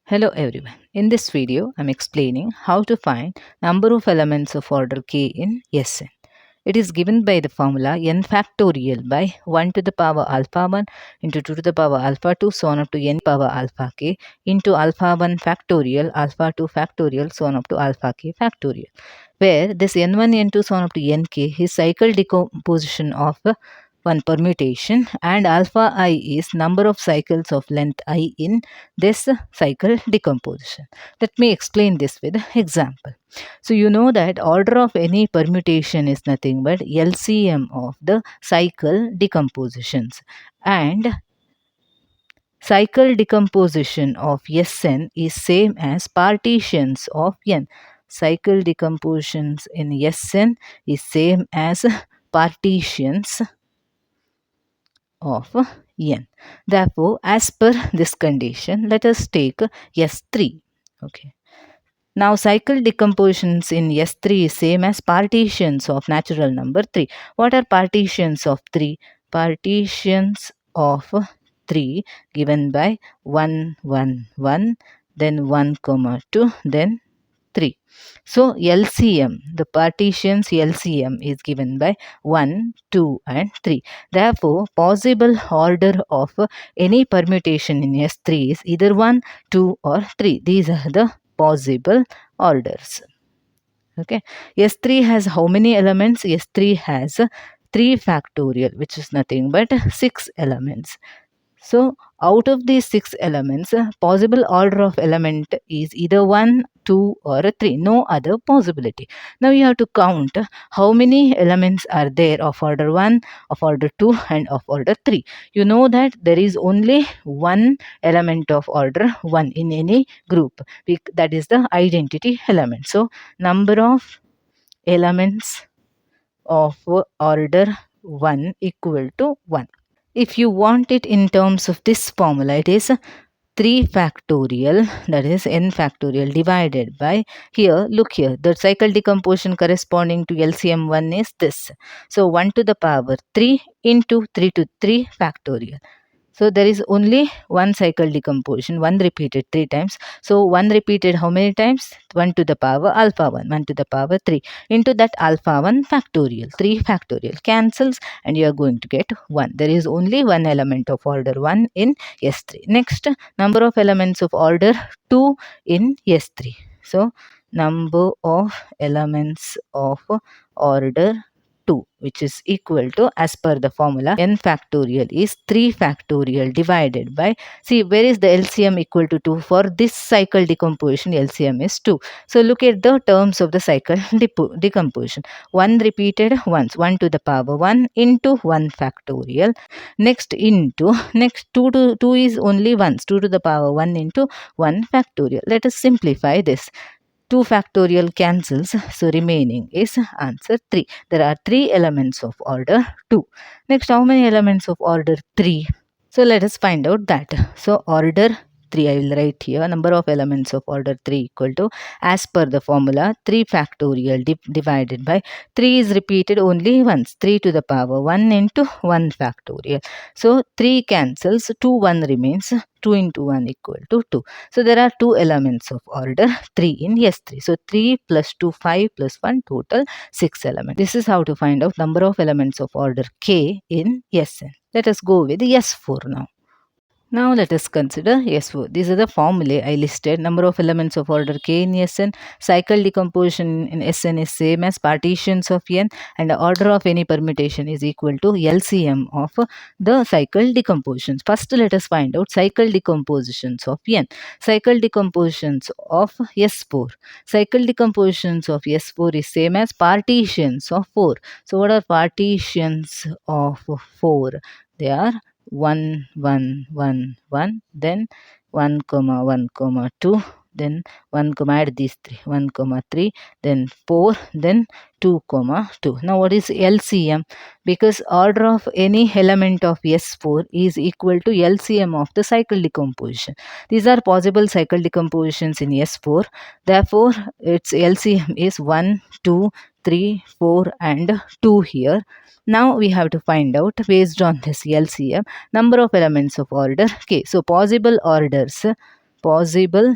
Hello everyone. In this video, I'm explaining how to find number of elements of order k in Sn. It is given by the formula n factorial by 1 to the power alpha 1 into 2 to the power alpha 2 so on up to n power alpha k into alpha 1 factorial alpha 2 factorial so on up to alpha k factorial, where this n1 n2 so on up to nk is cycle decomposition of one permutation and alpha I is number of cycles of length I in this cycle decomposition. Let me explain this with example. So you know that order of any permutation is nothing but LCM of the cycle decompositions, and cycle decomposition of Sn is same as partitions of n. Cycle decompositions in Sn is same as partitions of n. Therefore, as per this condition, let us take S3. Okay. Now, cycle decompositions in S3 is same as partitions of natural number 3. What are partitions of 3? Partitions of 3 given by 1, 1, 1, then 1, 2, then 3. So LCM, the partitions LCM is given by 1, 2 and 3. Therefore, possible order of any permutation in S3 is either 1, 2 or 3. These are the possible orders. Okay. S3 has how many elements? S3 has 3 factorial, which is nothing but 6 elements. So, out of these 6 elements, possible order of element is either 1, 2 or 3. No other possibility. Now, you have to count how many elements are there of order 1, of order 2 and of order 3. You know that there is only one element of order 1 in any group. That is the identity element. So, number of elements of order 1 equal to 1. If you want it in terms of this formula, it is 3 factorial, that is n factorial divided by, here look here, the cycle decomposition corresponding to LCM1 is this. So 1 to the power 3 into 3 to 3 factorial. So there is only one cycle decomposition, 1 repeated 3 times. So 1 repeated how many times? 1 to the power alpha 1, 1 to the power 3 into that alpha 1 factorial. 3 factorial cancels and you are going to get 1. There is only one element of order 1 in S3. Next, number of elements of order 2 in S3. So number of elements of order 2, which is equal to, as per the formula, n factorial is 3 factorial divided by, see where is the LCM equal to 2? For this cycle decomposition, LCM is 2. So look at the terms of the cycle decomposition. 1 repeated once, 1 to the power 1 into 1 factorial. Next 2 is only once, 2 to the power 1 into 1 factorial. Let us simplify this. 2 factorial cancels, so remaining is answer 3. There are 3 elements of order 2. Next, how many elements of order 3? So let us find out that. So order 3, I will write here, number of elements of order 3 equal to, as per the formula, 3 factorial divided by, 3 is repeated only once, 3 to the power 1 into 1 factorial. So 3 cancels, 2 1 remains, 2 into 1 equal to 2. So there are 2 elements of order 3 in S3. So 3 plus 2, 5 plus 1, total 6 elements. This is how to find out number of elements of order k in Sn. Let us go with S4 now. Now let us consider S4. These are the formulae I listed. Number of elements of order k in Sn. Cycle decomposition in Sn is same as partitions of n, and the order of any permutation is equal to LCM of the cycle decompositions. First let us find out cycle decompositions of n. Cycle decompositions of S4. Cycle decompositions of S4 is same as partitions of 4. So what are partitions of 4? They are 1, 1, 1, 1, then 1, 1, 2, then 1, add these 3, 1, 3, then 4, then 2, 2. Now what is LCM? Because order of any element of S4 is equal to LCM of the cycle decomposition. These are possible cycle decompositions in S4. Therefore, its LCM is 1, 2, 3, 4 and 2 here. Now we have to find out, based on this LCM, number of elements of order k. So possible orders possible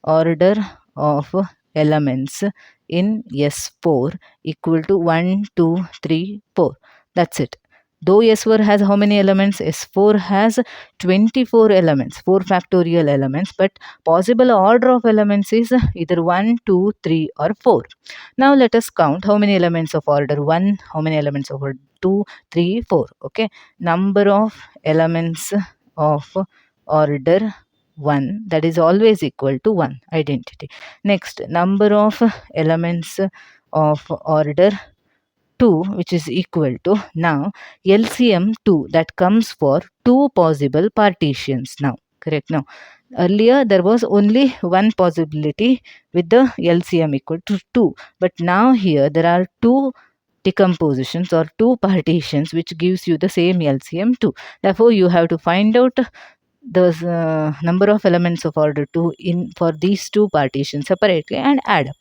order of elements in S4 equal to 1, 2, 3, 4. That's it. Though S4 has how many elements? S4 has 24 elements, 4 factorial elements, but possible order of elements is either 1, 2, 3 or 4. Now let us count how many elements of order 1, how many elements of order 2, 3, 4. Okay. Number of elements of order 1, that is always equal to 1 identity. Next, number of elements of order 2, which is equal to, now LCM 2, that comes for 2 possible partitions now. Correct. Now earlier there was only one possibility with the LCM equal to 2, but now here there are 2 decompositions or 2 partitions which gives you the same LCM 2. Therefore you have to find out the number of elements of order 2 in for these 2 partitions separately and add up.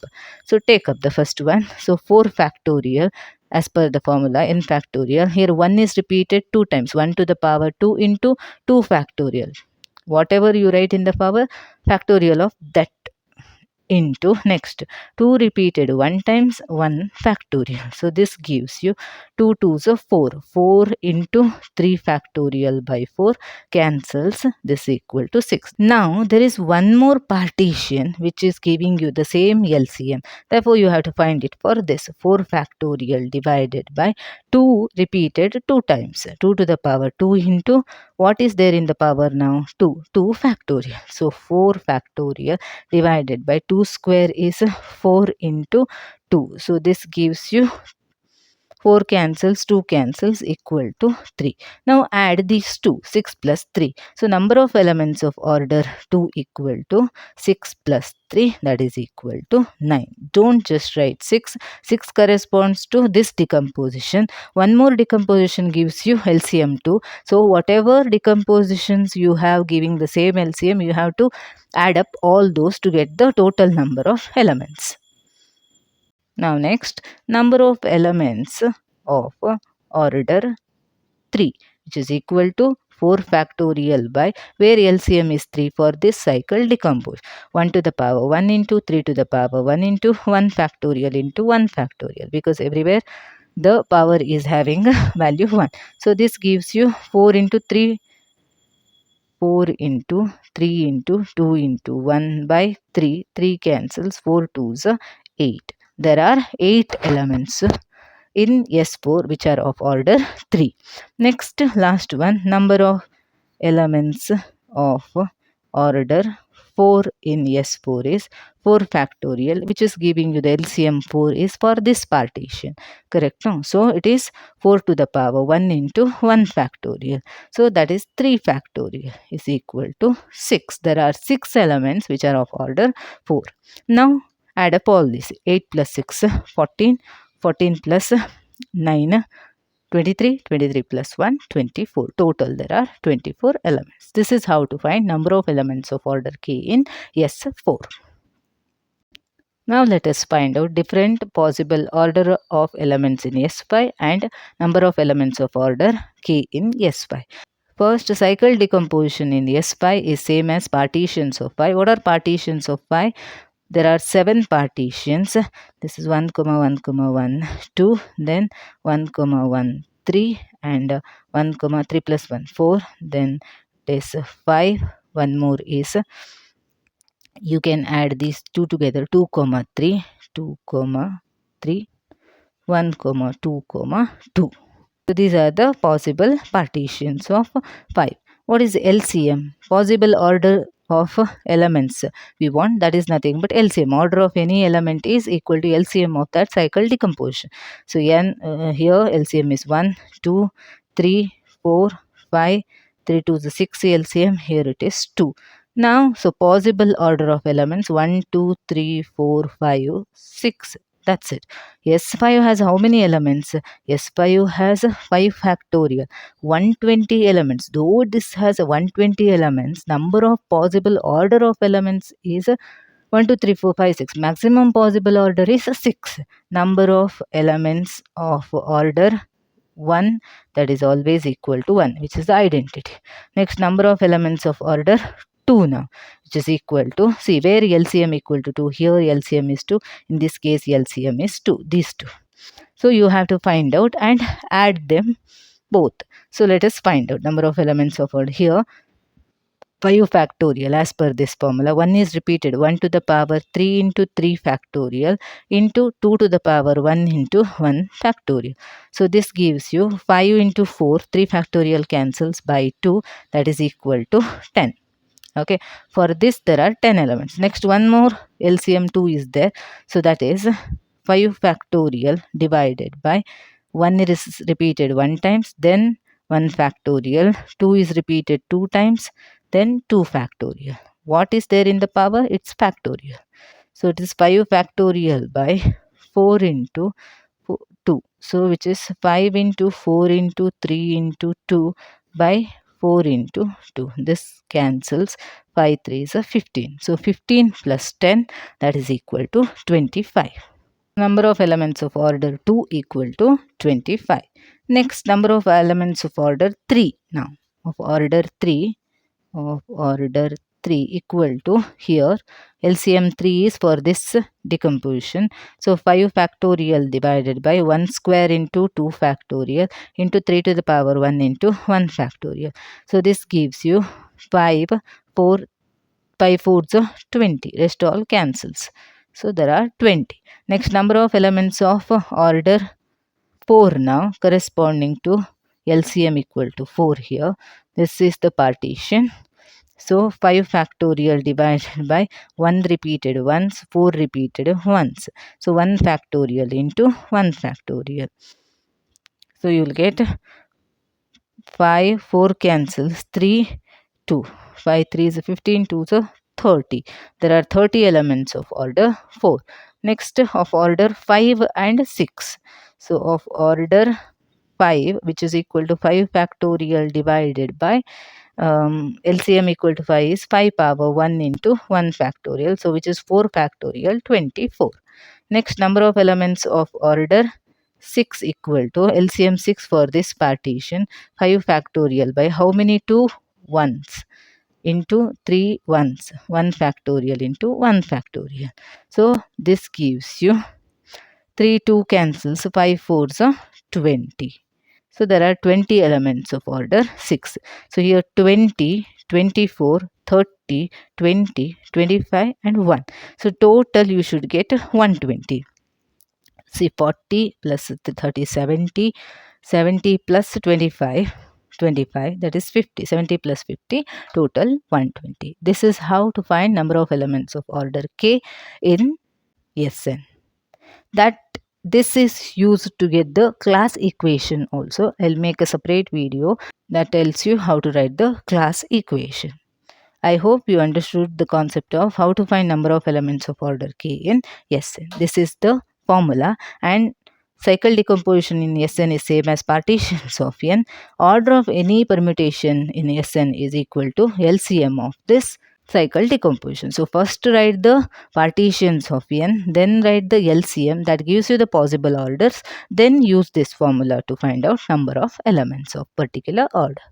So take up the first one. So 4 factorial as per the formula n factorial. Here 1 is repeated 2 times, 1 to the power 2 into 2 factorial. Whatever you write in the power, factorial of that into next 2 repeated 1 times 1 factorial. So this gives you 2 2s of 4. 4 into 3 factorial by 4 cancels, this equal to 6. Now there is one more partition which is giving you the same LCM. Therefore you have to find it for this. 4 factorial divided by 2 repeated 2 times. 2 to the power 2 into what is there in the power now? 2. 2 factorial. So 4 factorial divided by 2 square is 4 into 2. So this gives you 4 cancels, 2 cancels equal to 3. Now add these two, 6 plus 3. So number of elements of order 2 equal to 6 plus 3, that is equal to 9. Don't just write 6. 6 corresponds to this decomposition. One more decomposition gives you LCM 2. So whatever decompositions you have giving the same LCM, you have to add up all those to get the total number of elements. Now next, number of elements of order 3, which is equal to 4 factorial by, where LCM is 3 for this cycle decompose. 1 to the power 1 into 3 to the power 1 into 1 factorial into 1 factorial, because everywhere the power is having value 1. So this gives you 4 into 3, 4 into 3 into 2 into 1 by 3. 3 cancels, 4 2s 8. There are 8 elements in S4 which are of order 3. Next, last one, number of elements of order 4 in S4 is 4 factorial, which is giving you the LCM 4 is for this partition. Correct? No? So it is 4 to the power 1 into 1 factorial. So that is 3 factorial is equal to 6. There are 6 elements which are of order 4. Now add up all this. 8 plus 6, 14. 14 plus 9, 23. 23 plus 1, 24. Total there are 24 elements. This is how to find number of elements of order k in S4. Now let us find out different possible order of elements in S5 and number of elements of order k in S5. First, cycle decomposition in S5 is same as partitions of 5. What are partitions of 5? There are 7 partitions. This is 1, 1, 1, 2, then 1, 1, 3, and 1, 3 plus 1, 4. Then this 5. One more is, you can add these two together, 2, 3, 2, 3, 1, 2, 2. So these are the possible partitions of 5. What is LCM? Possible order of elements we want, that is nothing but LCM. Order of any element is equal to LCM of that cycle decomposition. So here LCM is 1, 2, 3, 4, 5, 3 to the 6 LCM. Here it is 2. Now, so possible order of elements 1, 2, 3, 4, 5, 6. That's it. S5 has how many elements? S5 has 5 factorial, 120 elements. Though this has 120 elements, number of possible order of elements is 1, 2, 3, 4, 5, 6. Maximum possible order is 6. Number of elements of order 1, that is always equal to 1, which is the identity. Next, number of elements of order 2 now, which is equal to, see where LCM equal to 2, here LCM is 2, in this case LCM is 2, these two. So you have to find out and add them both. So let us find out number of elements of order here. 5 factorial as per this formula. 1 is repeated 1 to the power 3 into 3 factorial into 2 to the power 1 into 1 factorial. So this gives you 5 into 4, 3 factorial cancels by 2, that is equal to 10. Okay, for this there are 10 elements. Next, one more LCM 2 is there. So that is 5 factorial divided by 1 is repeated 1 times, then 1 factorial, 2 is repeated 2 times, then 2 factorial. What is there in the power? It's factorial. So it is 5 factorial by 4 into 2. So which is 5 into 4 into 3 into 2 by 4 into 2. This cancels. 5 3 is a 15. So 15 plus 10, that is equal to 25. Number of elements of order 2 equal to 25. Next, number of elements of order 3 now. Of order 3 equal to, here LCM 3 is for this decomposition. So 5 factorial divided by 1 square into 2 factorial into 3 to the power 1 into 1 factorial. So this gives you 5 4s are 20. Rest all cancels. So there are 20. Next, number of elements of order 4 now, corresponding to LCM equal to 4 here. This is the partition. So 5 factorial divided by 1 repeated once, 4 repeated once. So 1 factorial into 1 factorial. So you will get 5, 4 cancels, 3, 2. 5, 3 is 15, 2 is 30. There are 30 elements of order 4. Next, of order 5 and 6. So of order 5, which is equal to 5 factorial divided by LCM equal to 5 is 5 power 1 into 1 factorial. So which is 4 factorial 24. Next, number of elements of order 6 equal to LCM 6 for this partition, 5 factorial by how many 2 ones into 3 ones, 1 factorial into 1 factorial. So this gives you 3 2 cancels, 5 4s are 20. So there are 20 elements of order 6. So here 20, 24, 30, 20, 25 and 1. So total you should get 120. See 40 plus 30, 70, 70 plus 25, 25, that is 50, 70 plus 50, total 120. This is how to find number of elements of order K in Sn. That this is used to get the class equation also. I'll make a separate video that tells you how to write the class equation. I hope you understood the concept of how to find number of elements of order K in Sn. This is the formula, and cycle decomposition in Sn is same as partitions of n. Order of any permutation in Sn is equal to LCM of this cycle decomposition. So first write the partitions of n, then write the LCM that gives you the possible orders, then use this formula to find out number of elements of particular order.